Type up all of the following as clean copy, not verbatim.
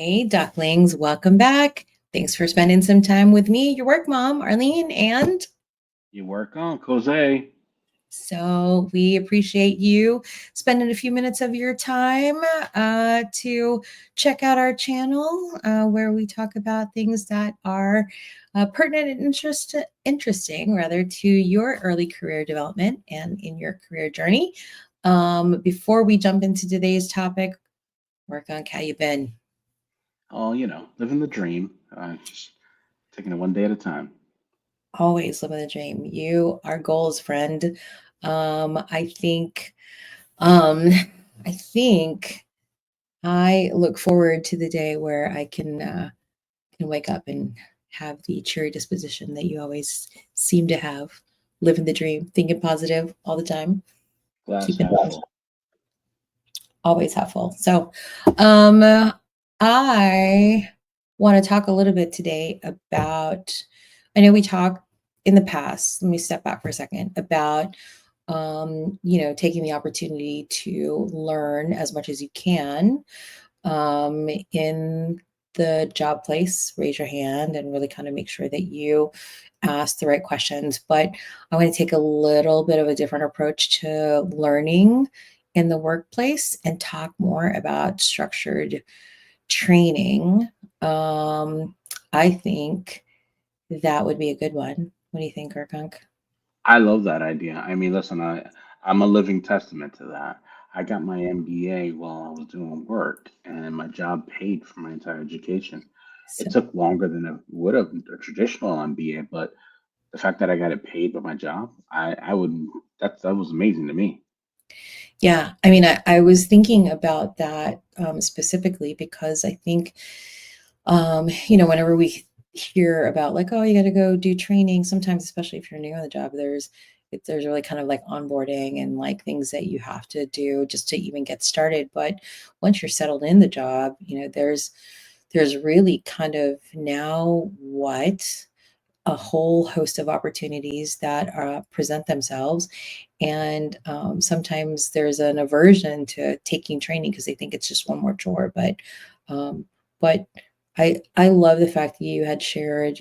Hey, ducklings, welcome back. Thanks for spending some time with me, your work mom, Arlyne. And You work on Jose. so we appreciate you spending a few minutes of your time to check out our channel where we talk about things that are pertinent and interesting, rather, to your early career development and in your career journey. Before we jump into today's topic, work on how you been. Oh, living the dream. Just taking it one day at a time. Always living the dream. You are goals, friend. I think, um, I think I look forward to the day where I can wake up and have the cheery disposition that you always seem to have. Living the dream, thinking positive all the time, Glass keeping half full. always helpful. So, um, I want to talk a little bit today about. I know we talked in the past. Let me step back for a second about taking the opportunity to learn as much as you can in the job place. Raise your hand and really kind of make sure that you ask the right questions. But I want to take a little bit of a different approach to learning in the workplace and talk more about structured training. Um, I think that would be a good one. What do you think, Erkunk? I love that idea. I mean, listen, I'm a living testament to that. I got my MBA while I was doing work, and my job paid for my entire education. It So, took longer than it would have a traditional MBA, but the fact that I got it paid by my job, I would that was amazing to me. yeah, I mean, I was thinking about that specifically because I think, whenever we hear about like, oh, you got to go do training, sometimes, especially if you're new on the job, there's really kind of like onboarding and like things that you have to do just to even get started. But once you're settled in the job, there's really kind of now what a whole host of opportunities that present themselves. And sometimes there's an aversion to taking training because they think it's just one more chore. Um, but I love the fact that you had shared,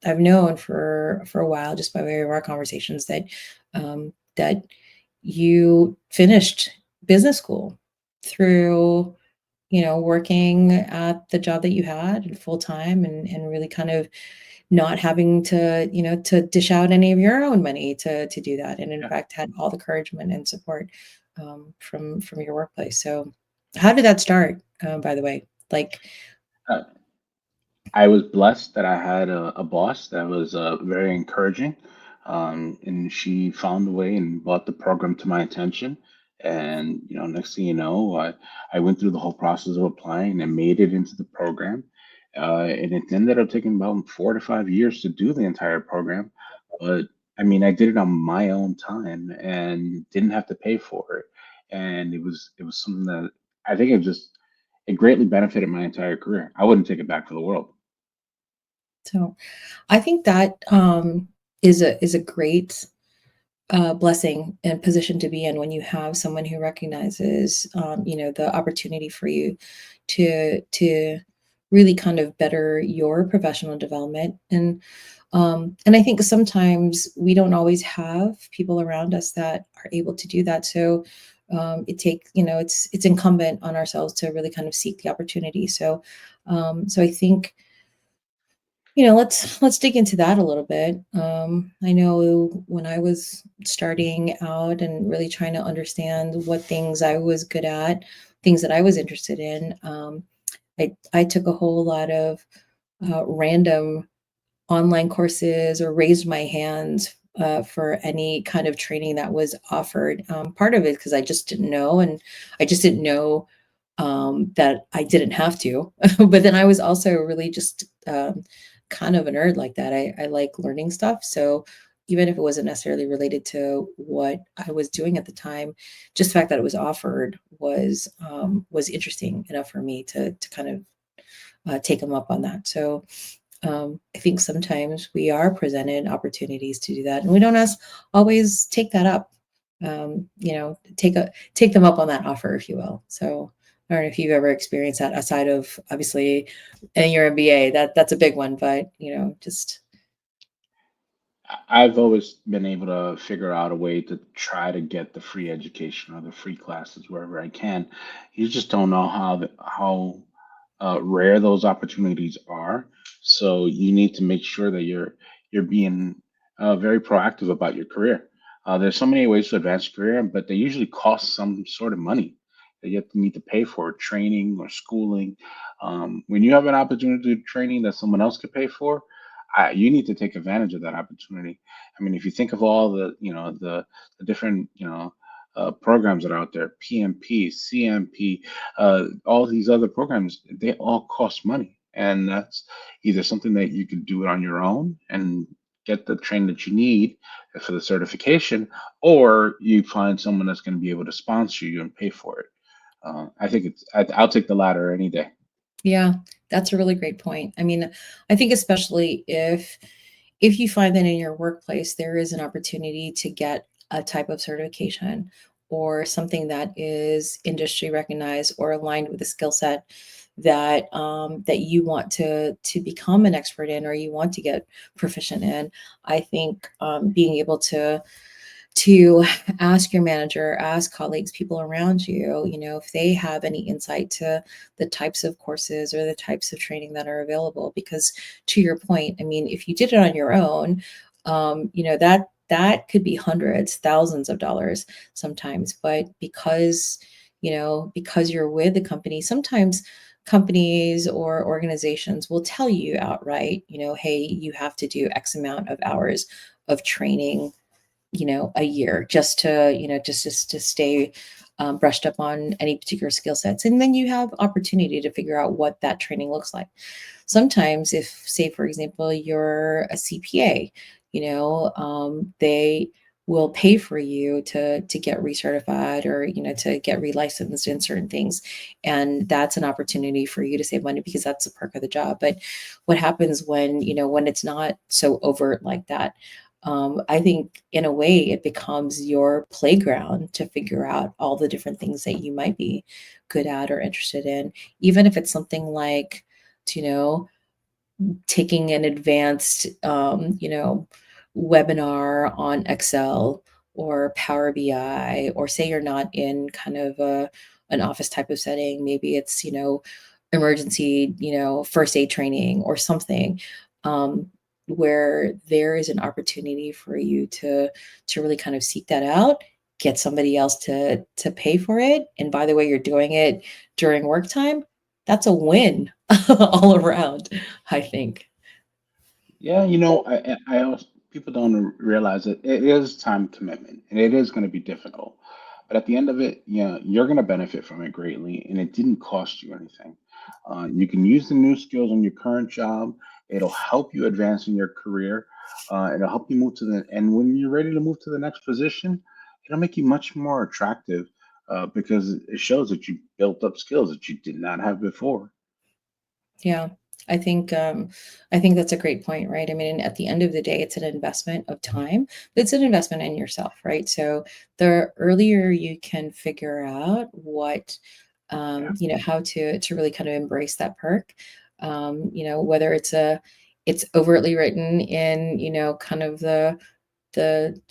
I've known for a while, just by way of our conversations, that you finished business school through working at the job that you had full time and really kind of not having to dish out any of your own money to do that, and in Yeah. fact had all the encouragement and support from your workplace. So how did that start, by the way? Like, Uh, I was blessed that I had a boss that was very encouraging, and she found a way and brought the program to my attention. And next thing you know, I went through the whole process of applying and made it into the program. And it ended up taking about 4 to 5 years to do the entire program. But I mean, I did it on my own time and didn't have to pay for it. And it was something that I think it greatly benefited my entire career. I wouldn't take it back for the world. so I think that is a great blessing and position to be in when you have someone who recognizes the opportunity for you to really kind of better your professional development. And I think sometimes we don't always have people around us that are able to do that. So it's incumbent on ourselves to really kind of seek the opportunity. So I think, let's dig into that a little bit. I know when I was starting out and really trying to understand what things I was good at, things that I was interested in, I took a whole lot of random online courses or raised my hand for any kind of training that was offered. Part of it because I just didn't know, and I just didn't know that I didn't have to. But then I was also really just kind of a nerd like that. I like learning stuff. So even if it wasn't necessarily related to what I was doing at the time, just the fact that it was offered was interesting enough for me to kind of take them up on that. So I think sometimes we are presented opportunities to do that, and we don't always take that up. Take them up on that offer, if you will. So I don't know if you've ever experienced that outside of obviously in your MBA. That's a big one, but just I've always been able to figure out a way to try to get the free education or the free classes wherever I can. You just don't know how rare those opportunities are. So you need to make sure that you're being very proactive about your career. There's so many ways to advance your career, but they usually cost some sort of money that you have to need to pay for training or schooling. When you have an opportunity to do training that someone else could pay for, you need to take advantage of that opportunity. I mean, if you think of all the different programs that are out there, PMP, CMP, all these other programs, they all cost money. And that's either something that you could do it on your own and get the training that you need for the certification, or you find someone that's going to be able to sponsor you and pay for it. I think I'll take the latter any day. yeah, that's a really great point. I mean, I think especially if you find that in your workplace there is an opportunity to get a type of certification or something that is industry recognized or aligned with a skill set that you want to become an expert in or you want to get proficient in, I think being able to ask your manager, ask colleagues, people around you, if they have any insight to the types of courses or the types of training that are available. Because to your point, I mean, if you did it on your own, that could be hundreds, thousands of dollars sometimes. But because you're with the company, sometimes companies or organizations will tell you outright, hey, you have to do X amount of hours of training a year just to just to stay brushed up on any particular skill sets, and then you have opportunity to figure out what that training looks like. Sometimes if, say for example, you're a CPA, they will pay for you to get recertified or to get relicensed in certain things, and that's an opportunity for you to save money because that's a perk of the job. But what happens when it's not so overt like that? I think in a way it becomes your playground to figure out all the different things that you might be good at or interested in, even if it's something like, you know, taking an advanced, webinar on Excel or Power BI, or say you're not in kind of an office type of setting, maybe it's, emergency, first aid training or something, where there is an opportunity for you to really kind of seek that out, get somebody else to pay for it. And by the way, you're doing it during work time. That's a win all around, I think. Yeah, I also, people don't realize that it is time commitment and it is going to be difficult. But at the end of it, yeah, you're going to benefit from it greatly, and it didn't cost you anything. You can use the new skills on your current job. It'll help you advance in your career. It'll help you move to and when you're ready to move to the next position, it'll make you much more attractive because it shows that you built up skills that you did not have before. Yeah. I think that's a great point, right? I mean, at the end of the day, it's an investment of time, but it's an investment in yourself, right? So the earlier you can figure out what, Yeah. how to really kind of embrace that perk, whether it's overtly written in, kind of the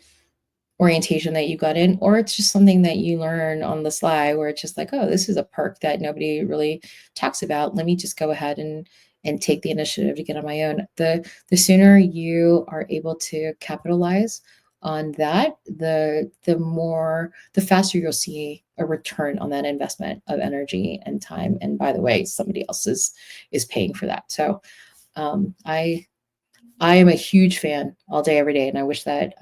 orientation that you got in, or it's just something that you learn on the sly where it's just like, oh, this is a perk that nobody really talks about. Let me just go ahead and take the initiative to get on my own. The sooner you are able to capitalize on that, the faster you'll see a return on that investment of energy and time. And by the way, somebody else is paying for that. So I am a huge fan all day, every day, and I wish that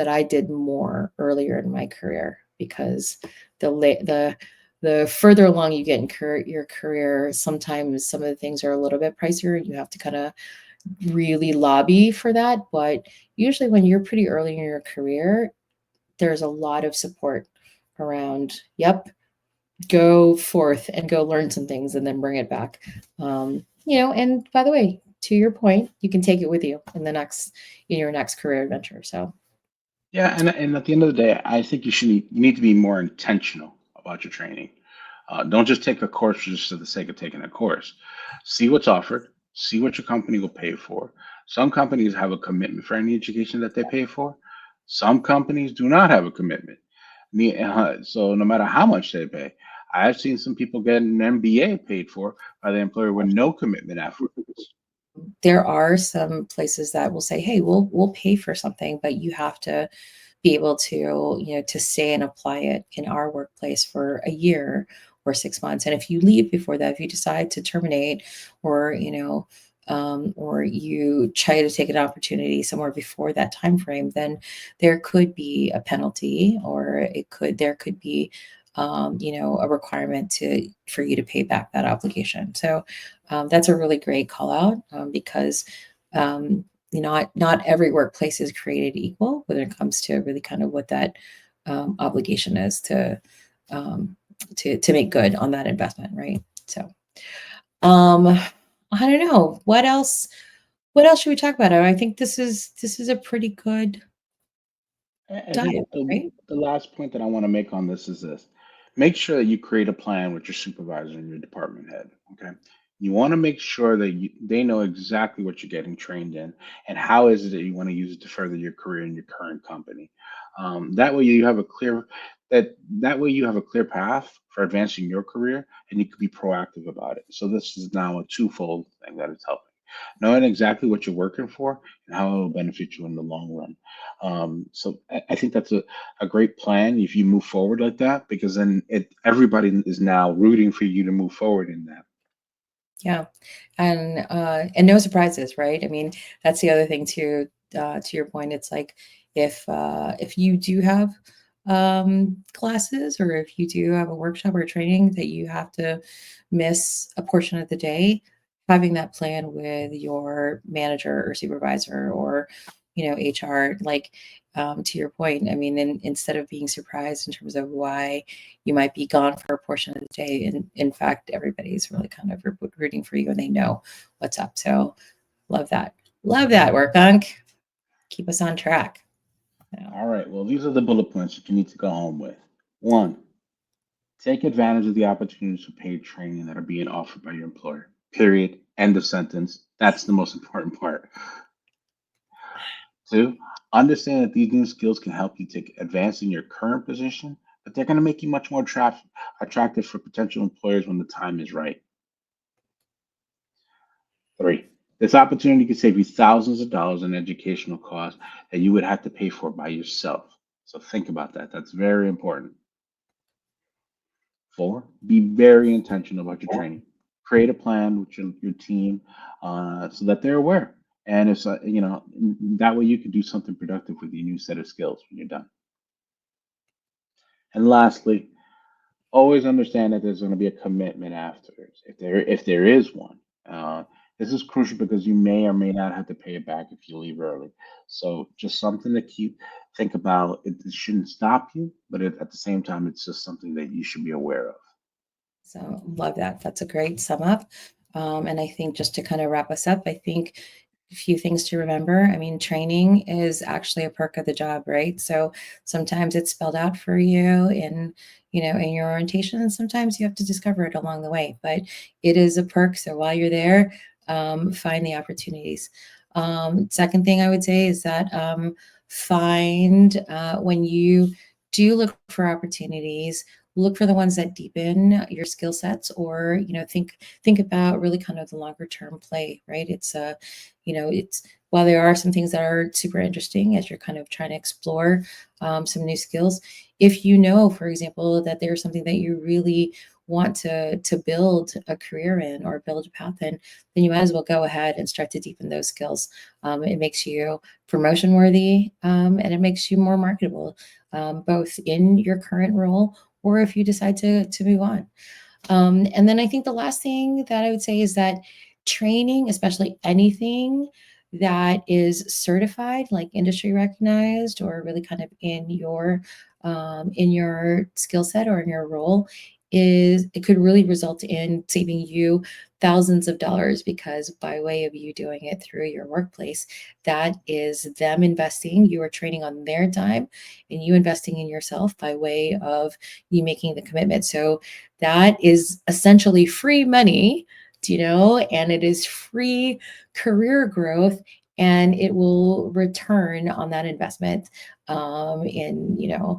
I did more earlier in my career because the la- the further along you get in your career, sometimes some of the things are a little bit pricier. You have to kind of really lobby for that, but usually when you're pretty early in your career, there's a lot of support around. Yep, go forth and go learn some things and then bring it back. And by the way, to your point, you can take it with you in your next career adventure. So Yeah, and at the end of the day, I think you need to be more intentional about your training. Don't just take a course just for the sake of taking a course. See what's offered, see what your company will pay for. Some companies have a commitment for any education that they pay for. Some companies do not have a commitment. So no matter how much they pay, I've seen some people get an MBA paid for by the employer with no commitment afterwards. There are some places that will say, hey, we'll pay for something, but you have to be able to, to stay and apply it in our workplace for a year or 6 months. And if you leave before that, if you decide to terminate, or or you try to take an opportunity somewhere before that time frame, then there could be a penalty, or there could be a requirement for you to pay back that obligation. So that's a really great call out, because um, not every workplace is created equal when it comes to really kind of what that obligation is um, to make good on that investment, right? So um, I don't know what else. What else should we talk about? I think this is a pretty good I think dive, right? the last point that I want to make on this is this. Make sure that you create a plan with your supervisor and your department head. Okay. You want to make sure that they know exactly what you're getting trained in and how is it that you want to use it to further your career in your current company. That way you have a clear that way you have a clear path for advancing your career and you can be proactive about it. So this is now a twofold thing that is helping. Knowing exactly what you're working for and how it will benefit you in the long run. So I think that's a great plan if you move forward like that, because then everybody is now rooting for you to move forward in that. Yeah, and no surprises, right? I mean, that's the other thing too. To your point, it's like if you do have classes, or if you do have a workshop or training that you have to miss a portion of the day, having that plan with your manager or supervisor, or HR, like, to your point, I mean, instead of being surprised in terms of why you might be gone for a portion of the day, and in fact everybody's really kind of rooting for you, and they know what's up. So love that work unk, keep us on track. Yeah. All right. Well, these are the bullet points that you need to go home with. One, take advantage of the opportunities for paid training that are being offered by your employer. Period. End of sentence. That's the most important part. Two, understand that these new skills can help you to advance in your current position, but they're going to make you much more attractive for potential employers when the time is right. Three, this opportunity could save you thousands of dollars in educational costs that you would have to pay for by yourself. So think about that. That's very important. Four, be very intentional about your training. Create a plan with your team so that they're aware. And it's, that way you can do something productive with your new set of skills when you're done. And lastly, always understand that there's going to be a commitment afterwards, if there is one. Uh, this is crucial because you may or may not have to pay it back if you leave early. So just something to think about. It shouldn't stop you, but at the same time, it's just something that you should be aware of. So love that. That's a great sum up. And I think just to kind of wrap us up, I think a few things to remember. I mean, training is actually a perk of the job, right? So sometimes it's spelled out for you in your orientation, and sometimes you have to discover it along the way. But it is a perk. So while you're there, find the opportunities. Second thing I would say is that find when you do look for opportunities, look for the ones that deepen your skill sets, or think about really kind of the longer term play, right? It's while there are some things that are super interesting as you're kind of trying to explore some new skills, if for example, that there's something that you really want to build a career in or build a path in, then you might as well go ahead and start to deepen those skills. It makes you promotion worthy, and it makes you more marketable, both in your current role, or if you decide to move on. And then I think the last thing that I would say is that training, especially anything that is certified, like industry recognized, or really kind of in your skill set or in your role, it could really result in saving you thousands of dollars, because by way of you doing it through your workplace, that is them investing, you are training on their time, and you investing in yourself by way of you making the commitment. So that is essentially free money, and it is free career growth, and it will return on that investment in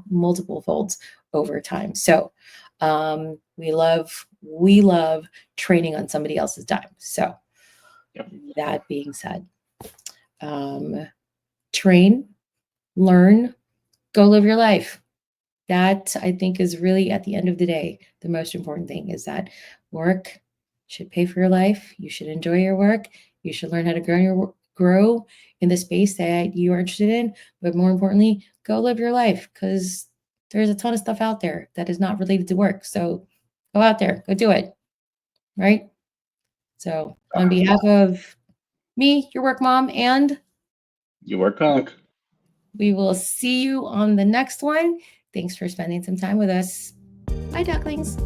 multiple folds over time. So we love training on somebody else's time. So Yep. that being said, um, train, learn, go live your life. That, I think, is really, at the end of the day, the most important thing, is that work should pay for your life. You should enjoy your work. You should learn how to grow in the space that you are interested in. But more importantly, go live your life, because there's a ton of stuff out there that is not related to work. So go out there, go do it. Right. So, on behalf of me, your work mom, and You work on. we will see you on the next one. Thanks for spending some time with us. Bye, ducklings.